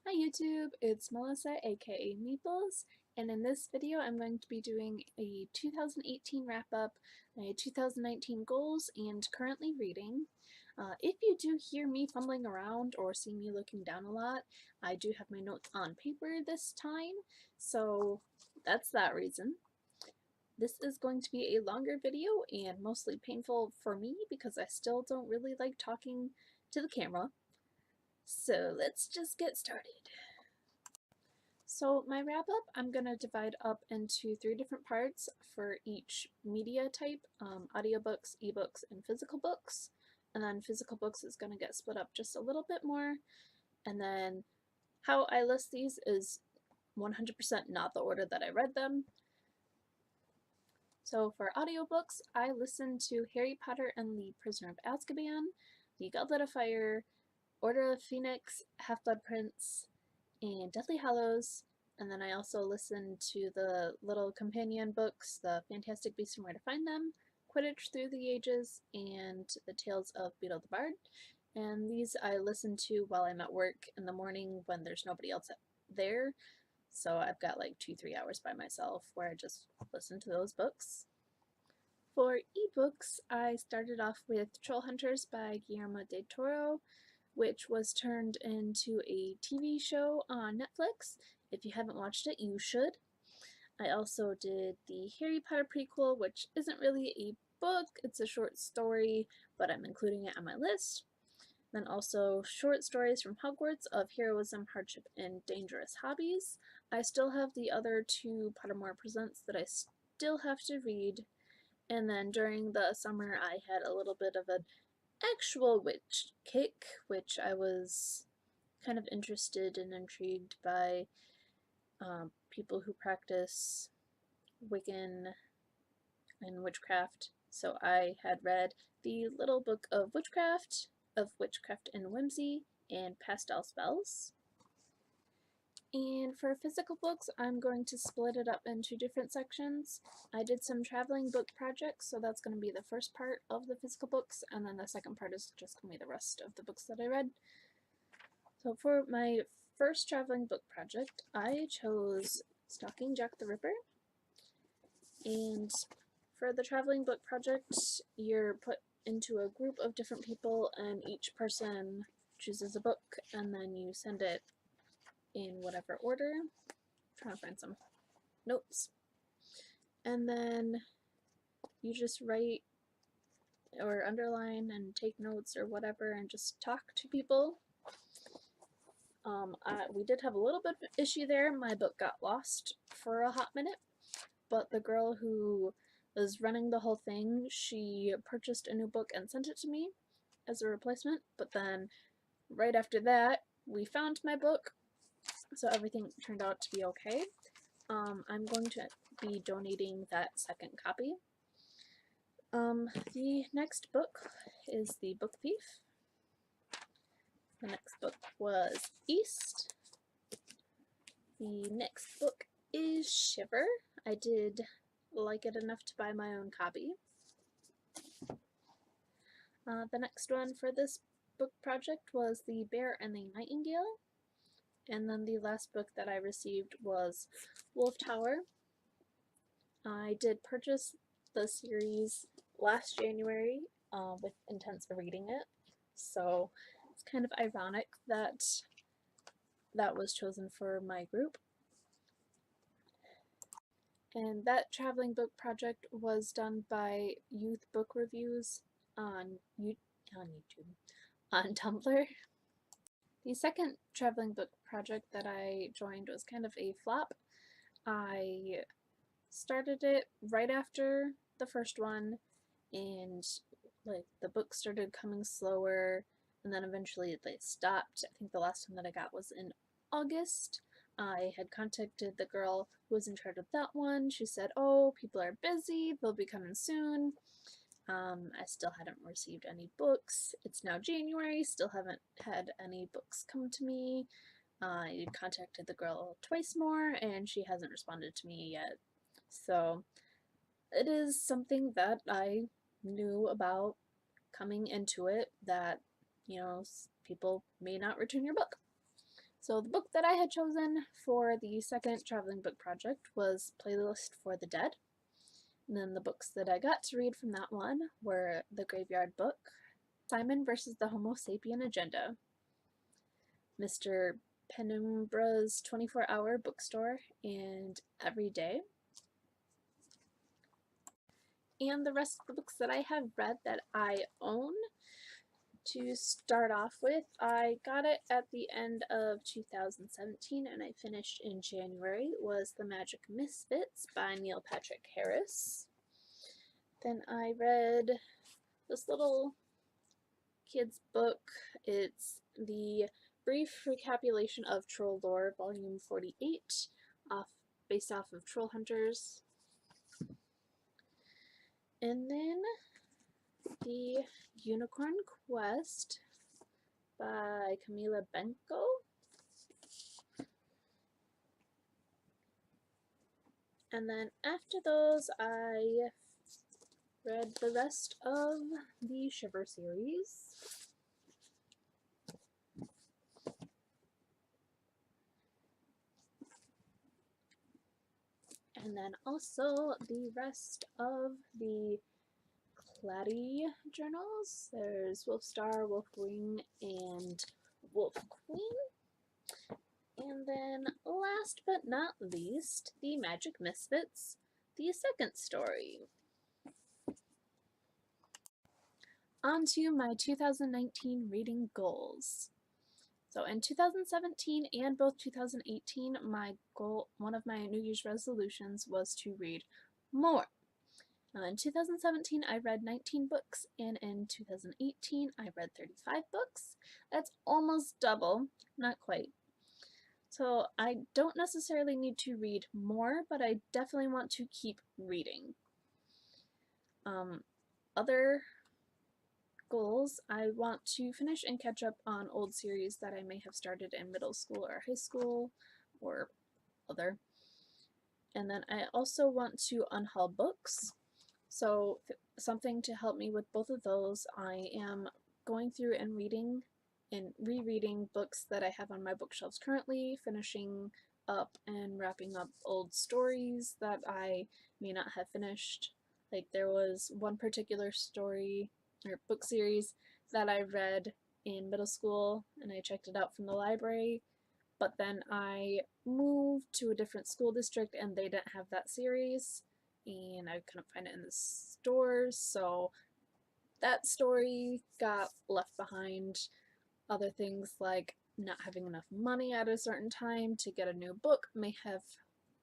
Hi YouTube, it's Melissa aka Meeples, and in this video I'm going to be doing a 2018 wrap-up, my 2019 goals, and currently reading. If you do hear me fumbling around or see me looking down a lot, I do have my notes on paper this time, so that's that reason. This is going to be a longer video and mostly painful for me because I still don't really like talking to the camera. So let's just get started. So my wrap up, I'm going to divide up into 3 different parts for each media type, audiobooks, ebooks, and physical books. And then physical books is going to get split up just a little bit more. And then how I list these is 100% not the order that I read them. So for audiobooks, I listened to Harry Potter and the Prisoner of Azkaban, The Goblet of Fire, Order of Phoenix, Half-Blood Prince, and Deathly Hallows. And then I also listened to the little companion books, The Fantastic Beasts and Where to Find Them, Quidditch Through the Ages, and The Tales of Beedle the Bard. And these I listen to while I'm at work in the morning when there's nobody else there. So I've got like 2-3 hours by myself where I just listen to those books. For ebooks, I started off with Troll Hunters by Guillermo del Toro, which was turned into a TV show on Netflix. If you haven't watched it, you should. I also did the Harry Potter prequel, which isn't really a book, it's a short story, but I'm including it on my list. Then also short stories from Hogwarts of Heroism, Hardship, and Dangerous Hobbies. I still have the other 2 Pottermore Presents that I still have to read. And then during the summer I had a little bit of an actual witch kick, which I was kind of interested and intrigued by people who practice Wiccan and witchcraft. So I had read The Little Book of Witchcraft and Whimsy, and Pastel Spells. And for physical books, I'm going to split it up into different sections. I did some traveling book projects, so that's going to be the first part of the physical books, and then the second part is just going to be the rest of the books that I read. So for my first traveling book project, I chose Stalking Jack the Ripper. And for the traveling book project, you're put into a group of different people, and each person chooses a book, and then you send it in whatever order. I'm trying to find some notes. And then you just write or underline and take notes or whatever and just talk to people. We did have a little bit of issue there. My book got lost for a hot minute, but the girl who was running the whole thing, she purchased a new book and sent it to me as a replacement, but then right after that, we found my book, so everything turned out to be okay. I'm going to be donating that second copy. The next book is The Book Thief. The next book was East. The next book is Shiver. I did like it enough to buy my own copy. The next one for this book project was The Bear and the Nightingale. And then the last book that I received was Wolf Tower. I did purchase the series last January with intents of reading it, so it's kind of ironic that that was chosen for my group. And that traveling book project was done by Youth Book Reviews on YouTube, on Tumblr. The second traveling book project that I joined was kind of a flop. I started it right after the first one, and like the book started coming slower, and then eventually they stopped. I think the last one that I got was in August. I had contacted the girl who was in charge of that one. She said, oh, people are busy, they'll be coming soon. I still hadn't received any books. It's now January, still haven't had any books come to me. I contacted the girl twice more, and she hasn't responded to me yet. So it is something that I knew about coming into it, that, you know, people may not return your book. So the book that I had chosen for the second traveling book project was Playlist for the Dead. And then the books that I got to read from that one were The Graveyard Book, Simon versus the Homo Sapien Agenda, Mr. Penumbra's 24-Hour Bookstore, and Every Day. And the rest of the books that I have read that I own. To start off with, I got it at the end of 2017 and I finished in January, was The Magic Misfits by Neil Patrick Harris. Then I read this little kid's book. It's the Brief Recapitulation of Troll Lore, Volume 48, based off of Troll Hunters. And then The Unicorn Quest by Camila Benko. And then after those, I read the rest of the Shiver series. And then also the rest of the Claddy journals. There's Wolfstar, Wolfwing, and Wolf Queen. And then last but not least, The Magic Misfits, the second story. On to my 2019 reading goals. So in 2017 and both 2018, one of my New Year's resolutions was to read more. Now in 2017, I read 19 books, and in 2018, I read 35 books. That's almost double, not quite. So I don't necessarily need to read more, but I definitely want to keep reading. Other goals, I want to finish and catch up on old series that I may have started in middle school or high school or other. And then I also want to unhaul books. So something to help me with both of those, I am going through and reading and rereading books that I have on my bookshelves currently, finishing up and wrapping up old stories that I may not have finished. Like there was one particular story or book series that I read in middle school and I checked it out from the library, but then I moved to a different school district and they didn't have that series and I couldn't find it in the stores, so that story got left behind. Other things like not having enough money at a certain time to get a new book may have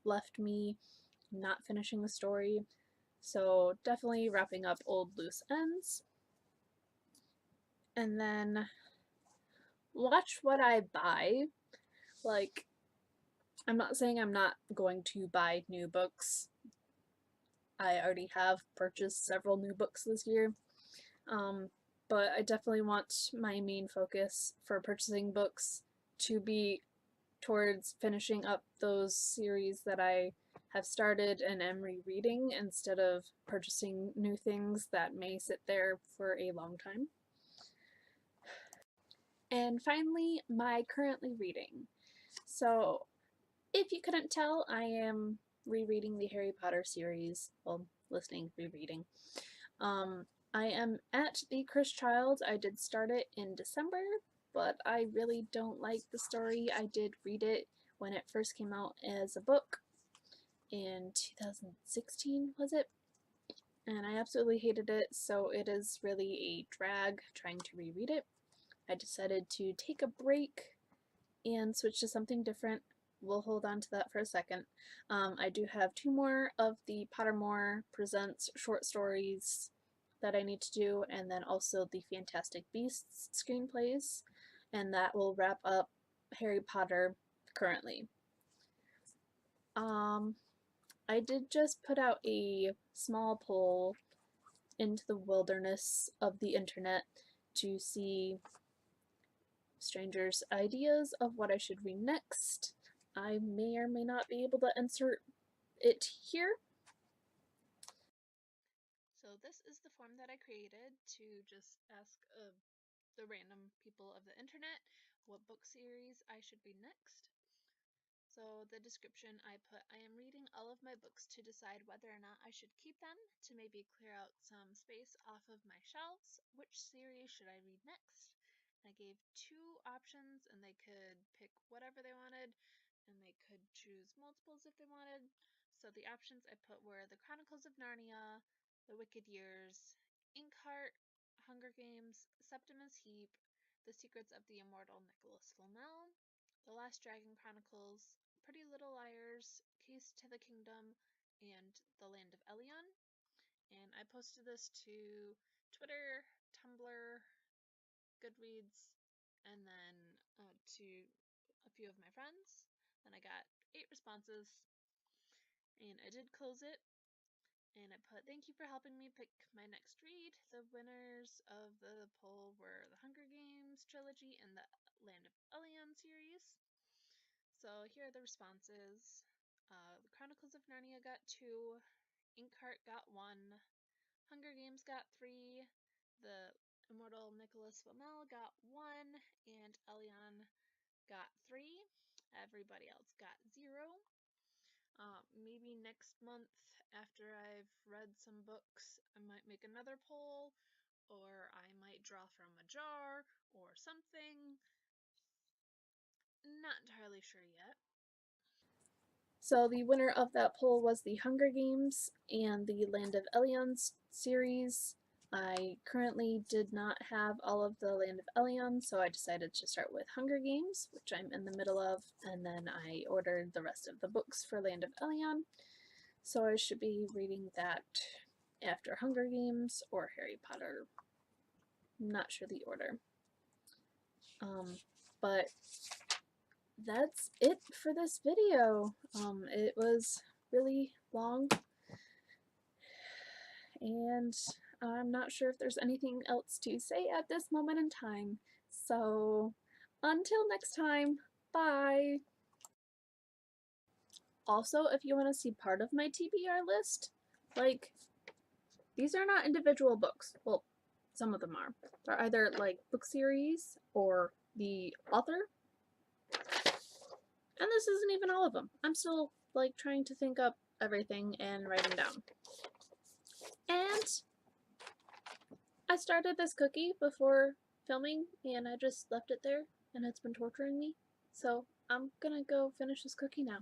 left me not finishing the story. So definitely wrapping up old loose ends. And then watch what I buy. Like, I'm not saying I'm not going to buy new books. I already have purchased several new books this year. But I definitely want my main focus for purchasing books to be towards finishing up those series that I have started and am rereading instead of purchasing new things that may sit there for a long time. And finally, my currently reading. So, if you couldn't tell, I am rereading the Harry Potter series. Well, listening, rereading. I am at The Cursed Child. I did start it in December, but I really don't like the story. I did read it when it first came out as a book in 2016, was it? And I absolutely hated it, so it is really a drag trying to reread it. I decided to take a break and switch to something different. We'll hold on to that for a second. I do have 2 more of the Pottermore Presents short stories that I need to do, and then also the Fantastic Beasts screenplays, and that will wrap up Harry Potter currently. I did just put out a small poll into the wilderness of the internet to see strangers' ideas of what I should read next. I may or may not be able to insert it here. So this is the form that I created to just ask the random people of the internet what book series I should read next. So the description I put, I am reading all of my books to decide whether or not I should keep them, to maybe clear out some space off of my shelves. Which series should I read next? I gave 2 options and they could pick whatever they wanted and they could choose multiples if they wanted. So the options I put were The Chronicles of Narnia, The Wicked Years, Inkheart, Hunger Games, Septimus Heap, The Secrets of the Immortal Nicholas Flamel, The Last Dragon Chronicles, Pretty Little Liars, Keys to the Kingdom, and The Land of Elyon. And I posted this to Twitter, Tumblr, Goodreads, and then to a few of my friends. And I got 8 responses, and I did close it. And I put, thank you for helping me pick my next read. The winners of the poll were the Hunger Games trilogy and the Land of Elyon series. So here are the responses. The Chronicles of Narnia got 2, Inkheart got 1, Hunger Games got 3, the Immortal Nicholas Flamel got 1, and Elyon got 3. Everybody else got 0. Maybe next month, after I've read some books, I might make another poll, or I might draw from a jar, or something. Not entirely sure yet. So the winner of that poll was the Hunger Games and the Land of Elyon series. I currently did not have all of the Land of Elyon, so I decided to start with Hunger Games, which I'm in the middle of, and then I ordered the rest of the books for Land of Elyon. So I should be reading that after Hunger Games or Harry Potter. I'm not sure the order. But that's it for this video. It was really long, and I'm not sure if there's anything else to say at this moment in time. So until next time, bye! Also, if you want to see part of my TBR list, like, these are not individual books. Well, some of them are. They're either like book series or the author. And this isn't even all of them. I'm still like trying to think up everything and writing down. And I started this cookie before filming and I just left it there and it's been torturing me. So I'm gonna go finish this cookie now.